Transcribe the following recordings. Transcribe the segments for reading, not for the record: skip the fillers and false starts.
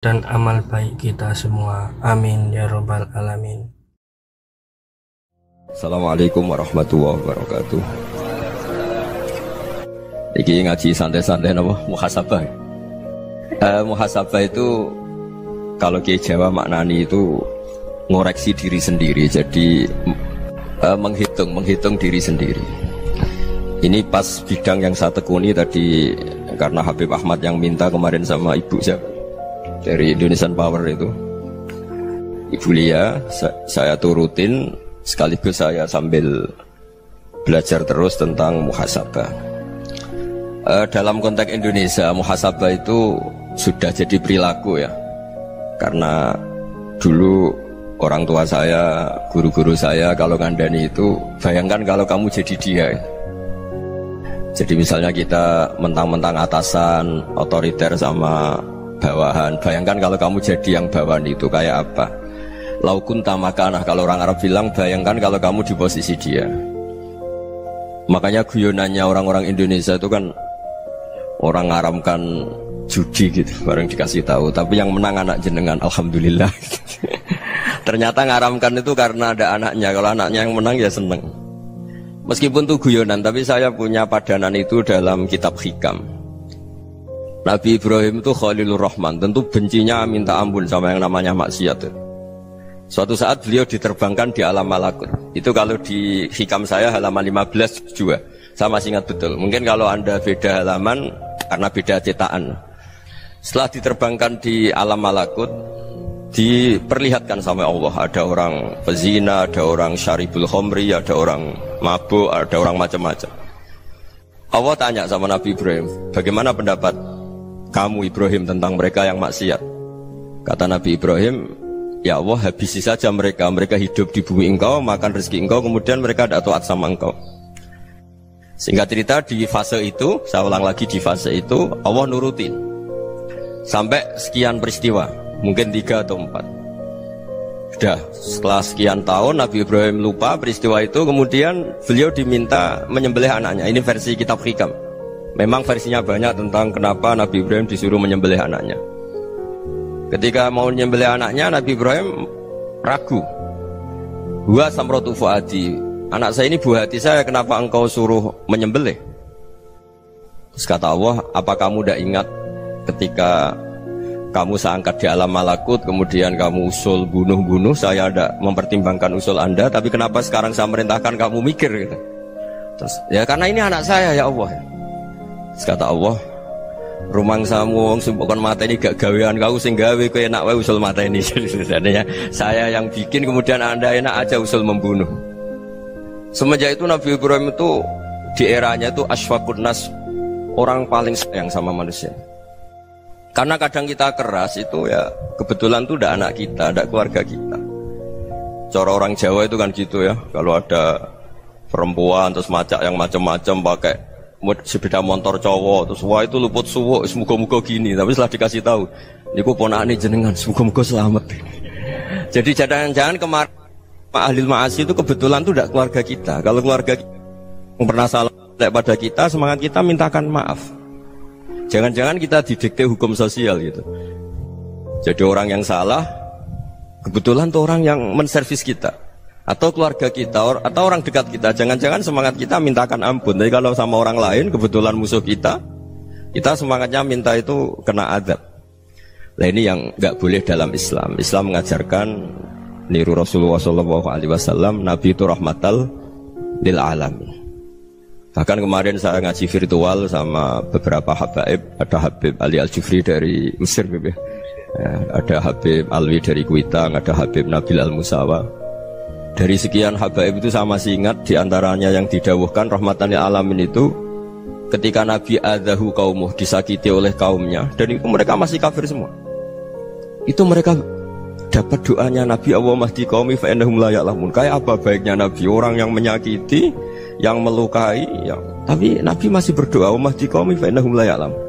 dan amal baik kita semua. Amin ya robbal alamin. Assalamualaikum warahmatullahi wabarakatuh. Iki ngaji santai-santai nama muhasabah. Muhasabah itu kalau Kiai Jawa maknani itu ngoreksi diri sendiri. Jadi menghitung diri sendiri. Ini pas bidang yang saya tekuni tadi karena Habib Ahmad yang minta kemarin sama ibu saya dari Indonesian Power itu. Ibu Lia, saya turutin sekaligus saya sambil belajar terus tentang muhasabah. Dalam konteks Indonesia, muhasabah itu sudah jadi perilaku ya. Karena dulu orang tua saya, guru-guru saya kalau ngandani itu, bayangkan kalau kamu jadi dia. Jadi misalnya kita mentang-mentang atasan, otoriter sama bawahan. Bayangkan kalau kamu jadi yang bawahan itu kayak apa? Laukun tamakanah, kalau orang Arab bilang, bayangkan kalau kamu di posisi dia. Makanya guyonannya orang-orang Indonesia itu kan orang ngaramkan judi gitu, bareng dikasih tahu. Tapi yang menang anak jenengan, alhamdulillah. Ternyata ngaramkan itu karena ada anaknya. Kalau anaknya yang menang ya seneng. Meskipun itu guyonan, tapi saya punya padanan itu dalam kitab Hikam. Nabi Ibrahim itu Khalilur Rahman, tentu bencinya minta ampun sama yang namanya maksiat. Suatu saat beliau diterbangkan di alam malakut. Itu kalau di Hikam saya halaman 15 juga. Saya masih ingat betul. Mungkin kalau Anda beda halaman karena beda cetakan. Setelah diterbangkan di alam malakut, diperlihatkan sama Allah, ada orang pezina, ada orang syaribul khomri, ada orang mabuk, ada orang macam-macam. Allah tanya sama Nabi Ibrahim, bagaimana pendapat kamu Ibrahim tentang mereka yang maksiat? Kata Nabi Ibrahim, ya Allah, habisi saja mereka. Mereka hidup di bumi engkau, makan rezeki engkau, kemudian mereka tidak taat sama engkau. Singkat cerita, di fase itu, saya ulang lagi, di fase itu Allah nurutin sampai sekian peristiwa, mungkin 3 atau 4. Sudah setelah sekian tahun Nabi Ibrahim lupa peristiwa itu, kemudian beliau diminta menyembelih anaknya. Ini versi kitab Hikam. Memang versinya banyak tentang kenapa Nabi Ibrahim disuruh menyembelih anaknya. Ketika mau menyembelih anaknya, Nabi Ibrahim ragu. Huwa samratu fuadi, anak saya ini buah hati saya, kenapa engkau suruh menyembelih? Terus kata Allah, apa kamu tidak ingat ketika kamu saya angkat di alam malakut, kemudian kamu usul bunuh-bunuh, saya ada mempertimbangkan usul Anda, tapi kenapa sekarang saya merintahkan kamu mikir gitu? Terus, ya karena ini anak saya ya Allah. Terus kata Allah, rumang samu wong bukan mata ini gak gawean kau sing gawe kowe enak wae usul mata ini. Sebenarnya saya yang bikin, kemudian Anda enak aja usul membunuh. Semenjak itu Nabi Ibrahim itu di eranya itu asfaqun nas, orang paling sayang sama manusia. Karena kadang kita keras itu ya kebetulan tuh udah anak kita, ada keluarga kita. Cara orang Jawa itu kan gitu ya, kalau ada perempuan terus macak yang macam-macam pakai sepeda motor cowok, terus wah itu luput suwuk, semoga-moga gini. Tapi setelah dikasih tahu, niku ponakane jenengan, semoga-moga selamat. Jadi jangan-jangan kemarin Pak Ahlil Ma'asi itu kebetulan tuh udah keluarga kita. Kalau keluarga kita yang pernah salah pada kita, semangat kita mintakan maaf. Jangan-jangan kita didikte hukum sosial gitu. Jadi orang yang salah kebetulan tuh orang yang menservis kita, atau keluarga kita, atau orang dekat kita. Jangan-jangan semangat kita mintakan ampun. Tapi kalau sama orang lain kebetulan musuh kita semangatnya minta itu kena adab. Nah ini yang nggak boleh dalam Islam. Islam mengajarkan niru Rasulullah SAW, Nabi itu rahmatal lil alamin. Bahkan kemarin saya ngaji virtual sama beberapa habaib. Ada Habib Ali Al-Jufri dari Mesir, ya. Ada Habib Alwi dari Kuitang, ada Habib Nabil Al-Musawa. Dari sekian habaib itu saya masih ingat diantaranya yang didawuhkan rahmatan lil alamin itu ketika Nabi adzahu qaumuh, disakiti oleh kaumnya, dan itu mereka masih kafir semua. Itu mereka dapat doanya Nabi, Allah mahdi qaumi fa innahum la ya'lamun. Kayak apa baiknya Nabi, orang yang menyakiti, yang melukai, tapi Nabi masih berdoa, Allah mahdi qaumi fa innahum la ya'lamun.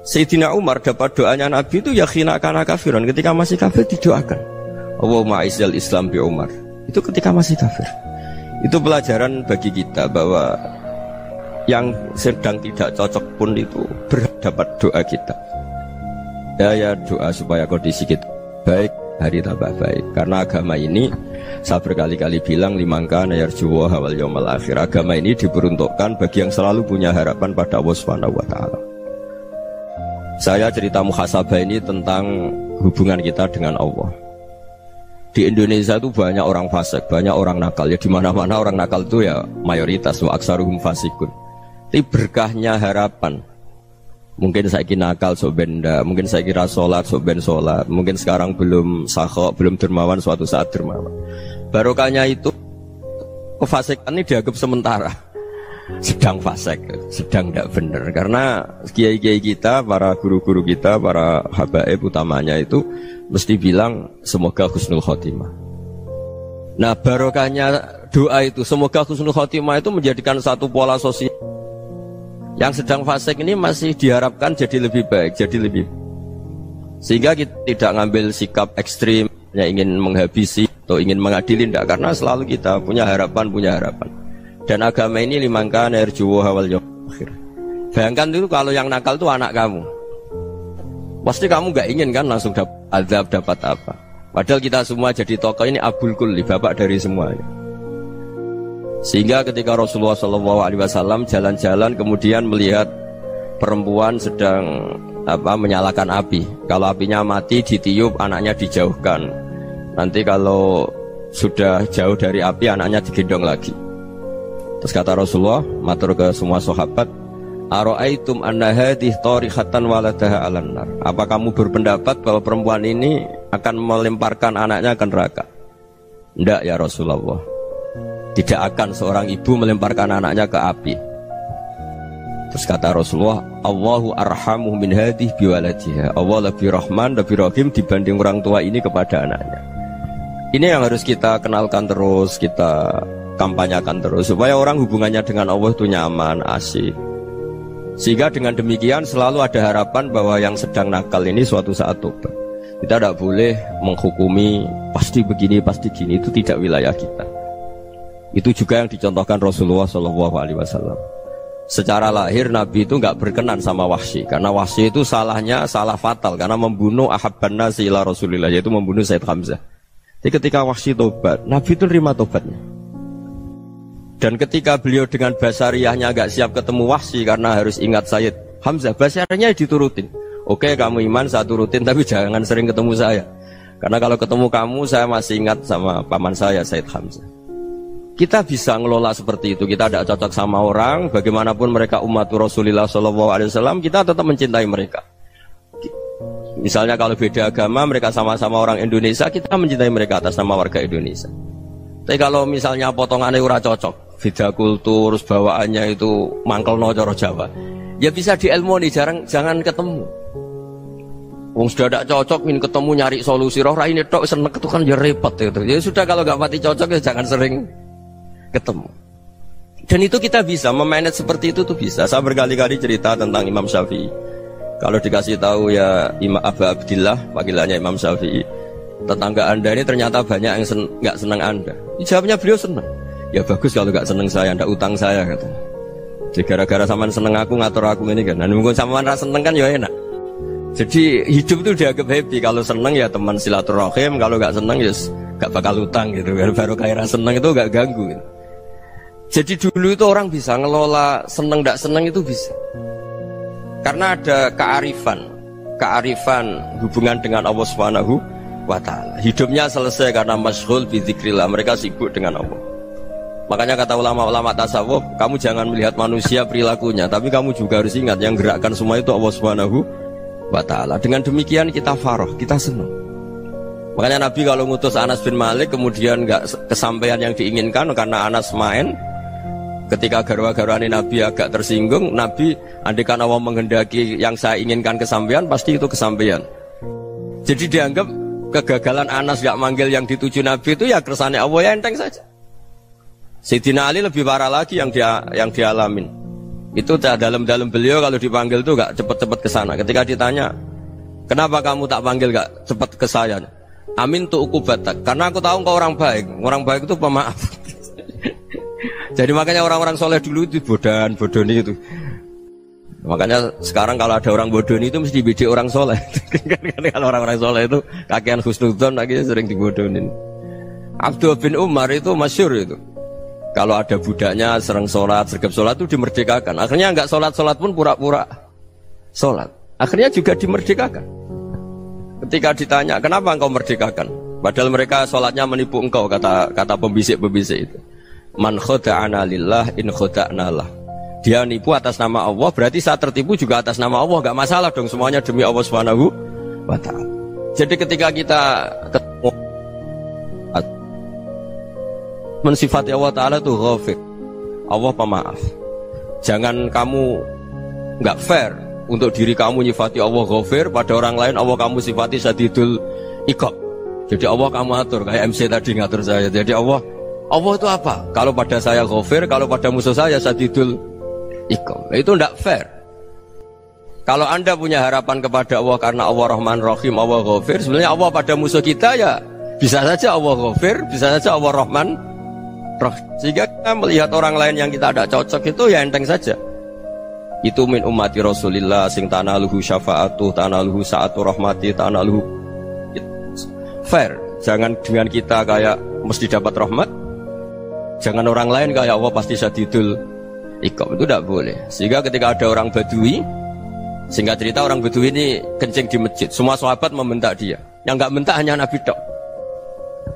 Sayyidina Umar dapat doanya Nabi itu yakhina kana kafiran, ketika masih kafir didoakan, Allahumma aizzal Islam bi Umar. Itu ketika masih kafir. Itu pelajaran bagi kita bahwa yang sedang tidak cocok pun itu berdapat doa kita. ya doa supaya kondisi kita baik, hari tambah baik. Karena agama ini saya berkali-kali bilang limangka nayarjuwa hawal yawmal akhir. Agama ini diperuntukkan bagi yang selalu punya harapan pada Allah Subhanahu wa taala. Saya cerita muhasabah ini tentang hubungan kita dengan Allah. Di Indonesia itu banyak orang fasik, banyak orang nakal. Ya di mana-mana orang nakal itu ya mayoritas, wa aksaruhum fasikun. Tapi berkahnya harapan. Mungkin saya kira nakal sok benda, mungkin saya kira sholat sok ben sholat, mungkin sekarang belum sakhok, belum dermawan, suatu saat dermawan. Barokahnya itu kefasikan ini dianggap sementara, sedang fasik, sedang tidak benar. Karena kiai-kiai kita, para guru-guru kita, para habaib utamanya itu mesti bilang semoga husnul khotimah. Nah barokahnya doa itu semoga husnul khotimah itu menjadikan satu pola sosial. Yang sedang fasik ini masih diharapkan jadi lebih baik, jadi lebih. Sehingga kita tidak ngambil sikap ekstrim, yang ingin menghabisi atau ingin mengadili, tidak. Karena selalu kita punya harapan. Dan agama ini limangka nerjuwo hawal yawmal akhir. Bayangkan itu kalau yang nakal itu anak kamu. Pasti kamu gak ingin kan langsung dapat azab, dapat apa. Padahal kita semua jadi tokoh ini abul kulli, bapak dari semuanya. Sehingga ketika Rasulullah SAW jalan-jalan kemudian melihat perempuan sedang menyalakan api. Kalau apinya mati ditiup, anaknya dijauhkan. Nanti kalau sudah jauh dari api, anaknya digendong lagi. Terus kata Rasulullah, matur ke semua sahabat, Aro'aitum anna hadih tarihatan waladaha alan nar. Apa kamu berpendapat bahwa perempuan ini akan melemparkan anaknya ke neraka? Tidak ya Rasulullah. Tidak akan seorang ibu melemparkan anaknya ke api. Terus kata Rasulullah, Allahu arhamu min hadih biwaladiha. Allah lebih rahman, lebih rahim dibanding orang tua ini kepada anaknya. Ini yang harus kita kenalkan terus, kita kampanyakan terus, supaya orang hubungannya dengan Allah itu nyaman, asik. Sehingga dengan demikian selalu ada harapan bahwa yang sedang nakal ini suatu saat tobat. Kita tidak boleh menghukumi pasti begini, pasti gini, itu tidak wilayah kita. Itu juga yang dicontohkan Rasulullah SAW. Secara lahir Nabi itu nggak berkenan sama Wahsy, karena Wahsy itu salahnya salah fatal karena membunuh ahabban nasi ila Rasulillah, yaitu membunuh Sayyid Hamzah. Jadi ketika Wahsy tobat, Nabi itu terima tobatnya. Dan ketika beliau dengan basariyahnya nggak siap ketemu Wahsy karena harus ingat Sayyid Hamzah, basariyahnya diturutin. Oke, kamu iman saya turutin, tapi jangan sering ketemu saya. Karena kalau ketemu kamu saya masih ingat sama paman saya Sayyid Hamzah. Kita bisa ngelola seperti itu. Kita tidak cocok sama orang, bagaimanapun mereka umat Rasulullah SAW, kita tetap mencintai mereka. Misalnya kalau beda agama, mereka sama-sama orang Indonesia, kita mencintai mereka atas nama warga Indonesia. Tapi kalau misalnya potongannya ora cocok, beda kultur, bawaannya itu mangkelno cara Jawa, ya bisa diilmoni, jangan ketemu. Wong sudah tidak cocok, ingin ketemu nyari solusi. Roh ini tok seneng itu kan ya repot itu. Ya sudah kalau nggak pati cocok ya jangan sering ketemu. Dan itu kita bisa memanage seperti itu tuh bisa. Saya berkali-kali cerita tentang Imam Syafi'i. Kalau dikasih tahu ya Imam Abu Abdillah, panggilannya Imam Syafi'i, tetangga anda ini ternyata banyak yang nggak senang anda. Jawabnya beliau senang. Ya bagus kalau nggak senang saya, ndak utang saya kata. Jadi gara-gara saman seneng aku ngatur aku ini kan. Dan mungkin saman rasa seneng kan ya enak. Jadi hidup itu dianggap happy. Kalau seneng ya teman silaturahim, kalau nggak seneng ya nggak bakal utang gitu. Baru kayak seneng itu nggak ganggu. Gitu. Jadi dulu itu orang bisa ngelola seneng ndak seneng itu bisa. Karena ada kearifan hubungan dengan Allah Subhanahu wa ta'ala. Hidupnya selesai karena masyghul bi dzikrillah, mereka sibuk dengan Allah. Makanya kata ulama-ulama tasawuf, kamu jangan melihat manusia perilakunya, tapi kamu juga harus ingat yang gerakkan semua itu Allah Subhanahu wa ta'ala. Dengan demikian kita farah, kita senang. Makanya Nabi kalau ngutus Anas bin Malik kemudian nggak kesampaian yang diinginkan karena Anas main, ketika garwa-garwani Nabi agak tersinggung, Nabi andaikan Allah menghendaki yang saya inginkan kesampaian, pasti itu kesampaian. Jadi dianggap kegagalan Anas gak manggil yang dituju Nabi itu ya kersane Allah, ya enteng saja. Sayyidina Ali lebih parah lagi yang dialamin. Itu dalam beliau kalau dipanggil tuh gak cepet-cepet ke sana. Ketika ditanya, kenapa kamu tak panggil gak cepet ke saya? Amin tu ukubatak, karena aku tahu kau orang baik. Orang baik itu pemaaf. Jadi makanya orang-orang soleh dulu itu bodoni itu. Makanya sekarang kalau ada orang bodoh itu mesti bidik orang soleh. Kalau orang-orang soleh itu kakean husnudzon lagi sering dibodohin. Abdullah bin Umar itu masyhur itu. Kalau ada budaknya sering sholat, sergap sholat itu dimerdekakan. Akhirnya nggak sholat pun pura-pura sholat. Akhirnya juga dimerdekakan. Ketika ditanya, kenapa engkau merdekakan? Padahal mereka sholatnya menipu engkau, kata pembisik-pembisik itu. Man khoda'ana lillah in khoda'na lah. Dia nipu atas nama Allah, berarti saat tertipu juga atas nama Allah, gak masalah dong, semuanya demi Allah Subhanahu wa ta'ala. Jadi ketika kita mensifati Allah Ta'ala itu ghafir, Allah pemaaf. Jangan kamu gak fair untuk diri kamu nyifati Allah ghafir, pada orang lain Allah kamu sifati syadidul iqab. Jadi Allah kamu atur, kayak MC tadi ngatur saya. Jadi Allah itu apa? Kalau pada saya ghafir, kalau pada musuh saya syadidul iqam. Itu tidak fair. Kalau Anda punya harapan kepada Allah karena Allah Rahman Rahim, Allah Ghafir, sebenarnya Allah pada musuh kita ya bisa saja Allah Ghafir, bisa saja Allah Rahman Rahim. Sehingga kita melihat orang lain yang kita tidak cocok itu ya enteng saja. Itu min ummati Rasulillah sing tanaluhu syafa'atuh, tanaluhu sa'atu rahmati, tanaluhu fair. Jangan dengan kita kayak mesti dapat rahmat. Jangan orang lain kayak Allah pasti syadidul iqam, itu tidak boleh. Sehingga ketika ada orang Badui, singkat cerita orang Badui ini kencing di masjid, semua sahabat membentak dia. Yang nggak bentak hanya Nabi tok.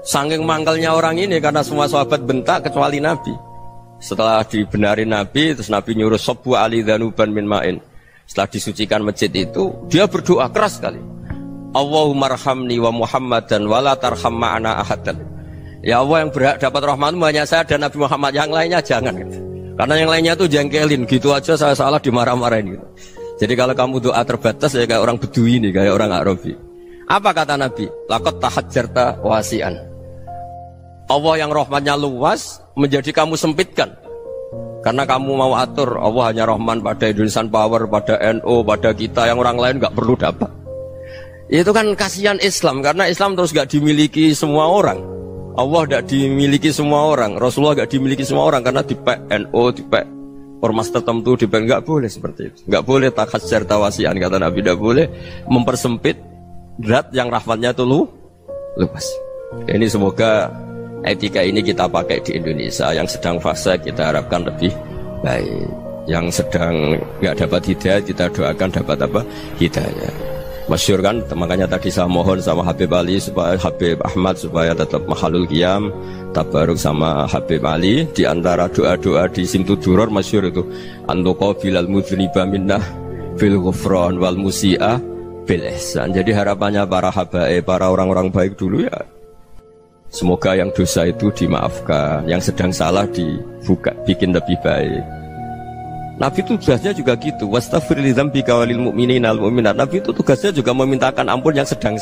Saking mangkalnya orang ini karena semua sahabat bentak kecuali Nabi. Setelah dibenarin Nabi, terus Nabi nyuruh sabbu ali dhanuban min ma'in. Setelah disucikan masjid itu, dia berdoa keras sekali. Allahumma arhamni wa Muhammadan wa la tarham ma'ana ahadan. Ya Allah, yang berhak dapat rahmatmu hanya saya dan Nabi Muhammad, yang lainnya jangan. Karena yang lainnya tuh jengkelin, gitu aja saya salah dimarah-marahin gitu. Jadi kalau kamu doa terbatas ya kayak orang Bedui ini, kayak orang Arabi. Apa kata Nabi? Laqad tahajjarta wasi'an. Allah yang rahmatnya luas menjadi kamu sempitkan. Karena kamu mau atur Allah hanya Rahman pada Indonesian Power, pada NU, pada kita yang orang lain nggak perlu dapat. Itu kan kasihan Islam, karena Islam terus nggak dimiliki semua orang. Allah tidak dimiliki semua orang, Rasulullah tidak dimiliki semua orang, karena di NU, di ormas tertentu, di nggak boleh seperti itu. Nggak boleh takhasyar tawasian, kata Nabi, tidak boleh mempersempit zat yang rahmatnya itu luas. Ini semoga etika ini kita pakai di Indonesia. Yang sedang fase kita harapkan lebih baik. Yang sedang nggak dapat hidayah kita doakan dapat apa? Hidayah. Masyhur kan, makanya tadi saya mohon sama Habib Ali supaya Habib Ahmad supaya tetap mahalul qiyam tabaruk sama Habib Ali. Di antara doa-doa di Simtuduror masyhur itu antuqabilal mudhniba minnah bil ghufran wal musi'ah bil ihsan. Jadi harapannya para habaib, para orang-orang baik dulu ya, semoga yang dosa itu dimaafkan, yang sedang salah dibuka, bikin lebih baik. Nabi itu tugasnya juga gitu. Wastaghfir li dzambika walil mu'minina wal mu'minat. Nabi itu tugasnya juga memintakan ampun yang sedang